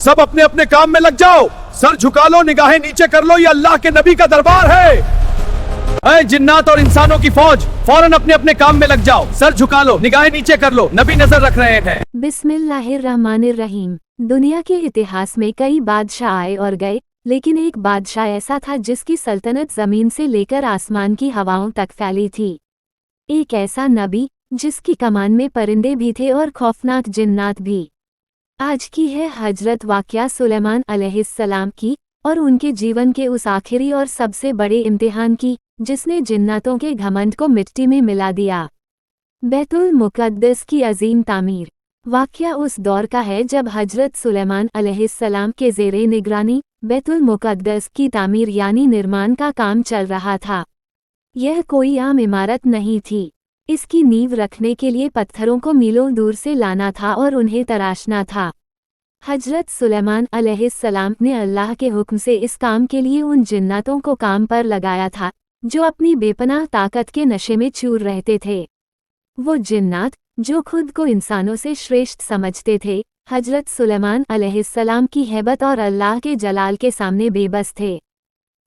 सब अपने अपने काम में लग जाओ, सर झुका लो, निगाहें नीचे कर लो, ये अल्लाह के नबी का दरबार है। ऐ जिन्नात और इंसानों की फौज, फौरन अपने अपने काम में लग जाओ, सर झुका लो, निगाहें नीचे कर लो, नबी नजर रख रहे हैं। बिस्मिल्लाहिर्रहमानिर्रहीम। दुनिया के इतिहास में कई बादशाह आए और गए, लेकिन एक बादशाह ऐसा था जिसकी सल्तनत जमीन से लेकर आसमान की हवाओं तक फैली थी। एक ऐसा नबी जिसकी कमान में परिंदे भी थे और खौफनाक जिन्नात भी। आज की है हजरत वाक़या सुलेमान अलैहिस्सलाम की और उनके जीवन के उस आखिरी और सबसे बड़े इम्तिहान की जिसने जिन्नातों के घमंड को मिट्टी में मिला दिया। बैतुल मुक़द्दस की अजीम तामीर। वाक़या उस दौर का है जब हजरत सुलेमान अलैहिस्सलाम के ज़ेरे निगरानी बैतुल मुक़द्दस की तामीर यानी निर्माण का काम चल रहा था। यह कोई आम इमारत नहीं थी। इसकी नींव रखने के लिए पत्थरों को मीलों दूर से लाना था और उन्हें तराशना था। हजरत सुलेमान अलैहिस्सलाम ने अल्लाह के हुक्म से इस काम के लिए उन जिन्नातों को काम पर लगाया था जो अपनी बेपनाह ताकत के नशे में चूर रहते थे। वो जिन्नात जो खुद को इंसानों से श्रेष्ठ समझते थे, हजरत सुलेमान अलैहिस्सलाम की हैबत और अल्लाह के जलाल के सामने बेबस थे।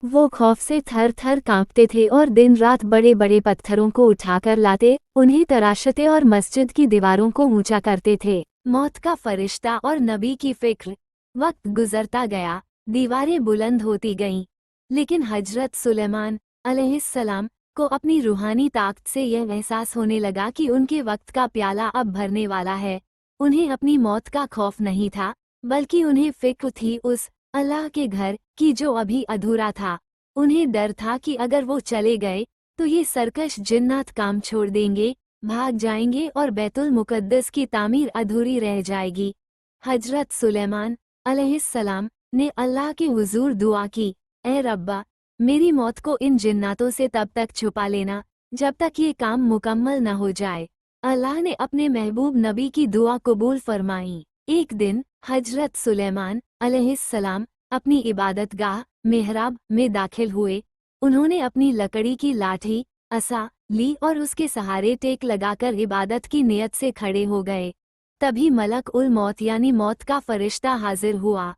वो खौफ से थर थर कांपते थे और दिन रात बड़े बड़े पत्थरों को उठाकर लाते, उन्हें तराशते और मस्जिद की दीवारों को ऊंचा करते थे। मौत का फरिश्ता और नबी की फिक्र। वक्त गुजरता गया, दीवारें बुलंद होती गईं, लेकिन हजरत सुलेमान अलैहिस्सलाम को अपनी रूहानी ताकत से यह एहसास होने लगा कि उनके वक्त का प्याला अब भरने वाला है। उन्हें अपनी मौत का खौफ नहीं था, बल्कि उन्हें फिक्र थी उस अल्लाह के घर की जो अभी अधूरा था। उन्हें डर था कि अगर वो चले गए तो ये सरकश जिन्नात काम छोड़ देंगे, भाग जाएंगे और बैतुल मुक़द्दस की तामीर अधूरी रह जाएगी। हजरत सुलेमान अलैहिस्सलाम ने अल्लाह के हुजूर दुआ की, ऐ रब्बा, मेरी मौत को इन जिन्नातों से तब तक छुपा लेना जब तक ये काम मुकम्मल न हो जाए। अल्लाह ने अपने महबूब नबी की दुआ कबूल फरमाई। एक दिन हजरत सुलेमान अलैहिस्सलाम अपनी इबादतगाह मेहराब में दाखिल हुए। उन्होंने अपनी लकड़ी की लाठी असा ली और उसके सहारे टेक लगाकर इबादत की नियत से खड़े हो गए। तभी मलक उल मौत यानी मौत का फरिश्ता हाजिर हुआ।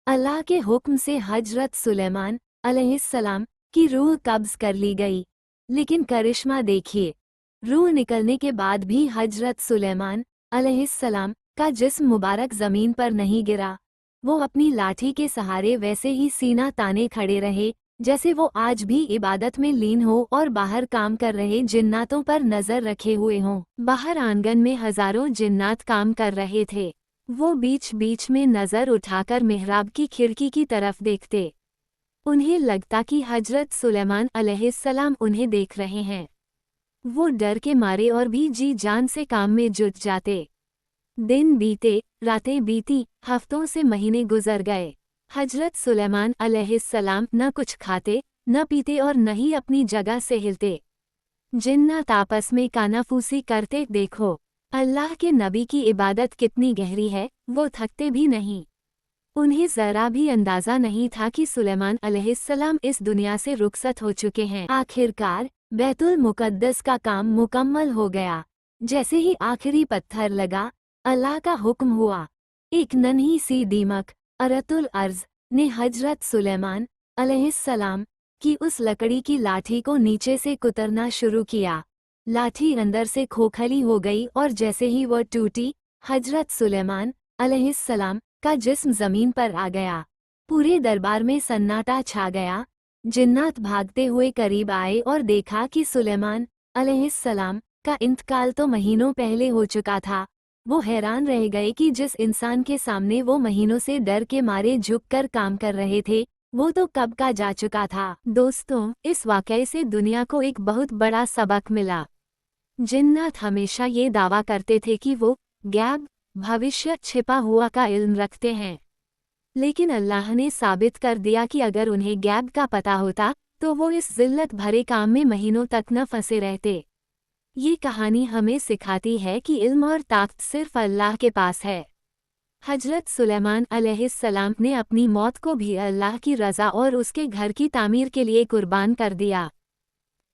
अल्लाह के हुक्म से हजरत सुलेमान अलैहिस्सलाम की रूह कब्ज कर ली गई। लेकिन करिश्मा देखिए, रूह निकलने के बाद भी हजरत सुलेमान अलैहिस्सलाम का जिस्म मुबारक जमीन पर नहीं गिरा। वो अपनी लाठी के सहारे वैसे ही सीना ताने खड़े रहे जैसे वो आज भी इबादत में लीन हो और बाहर काम कर रहे जिन्नातों पर नजर रखे हुए हों। बाहर आंगन में हजारों जिन्नात काम कर रहे थे। वो बीच बीच में नजर उठाकर मेहराब की खिड़की की तरफ देखते। उन्हें लगता कि हजरत सुलेमान अलैहिस्सलाम उन्हें देख रहे हैं। वो डर के मारे और भी जी जान से काम में जुट जाते। दिन बीते, रातें बीती, हफ्तों से महीने गुजर गए। हजरत सुलेमान अलैहिस्सलाम न कुछ खाते, न पीते और न ही अपनी जगह से हिलते। जिन्नात आपस में कानाफूसी करते। देखो, अल्लाह के नबी की इबादत कितनी गहरी है, वो थकते भी नहीं। उन्हें जरा भी अंदाजा नहीं था कि सुलेमान अलैहिस्सलाम इस दुनिया से रुखसत हो चुके हैं। आखिरकार बैतुल मुक़द्दस का काम मुकम्मल हो गया। जैसे ही आखिरी पत्थर लगा, अल्लाह का हुक्म हुआ। एक नन्ही सी दीमक अरतुल अर्ज ने हजरत सुलेमान अलैहिस्सलाम की उस लकड़ी की लाठी को नीचे से कुतरना शुरू किया। लाठी अंदर से खोखली हो गई और जैसे ही वह टूटी, हजरत सुलेमान अलैहिस्सलाम का जिस्म जमीन पर आ गया। पूरे दरबार में सन्नाटा छा गया। जिन्नात भागते हुए करीब आए और देखा कि सुलेमान अलैहिस्सलाम का इंतकाल तो महीनों पहले हो चुका था। वो हैरान रह गए कि जिस इंसान के सामने वो महीनों से डर के मारे झुककर काम कर रहे थे, वो तो कब का जा चुका था। दोस्तों, इस वाक़ये से दुनिया को एक बहुत बड़ा सबक मिला। जिन्नात हमेशा ये दावा करते थे कि वो गैब भविष्य छिपा हुआ का इल्म रखते हैं, लेकिन अल्लाह ने साबित कर दिया कि अगर उन्हें गैब का पता होता तो वो इस जिल्लत भरे काम में महीनों तक न फंसे रहते। ये कहानी हमें सिखाती है कि इल्म और ताकत सिर्फ अल्लाह के पास है। हजरत सुलेमान अलैहिस्सलाम ने अपनी मौत को भी अल्लाह की रज़ा और उसके घर की तामीर के लिए कुर्बान कर दिया।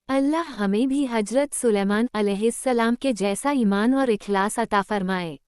अल्लाह हमें भी हजरत सुलेमान अलैहिस्सलाम के जैसा ईमान और इखलास अता फरमाए।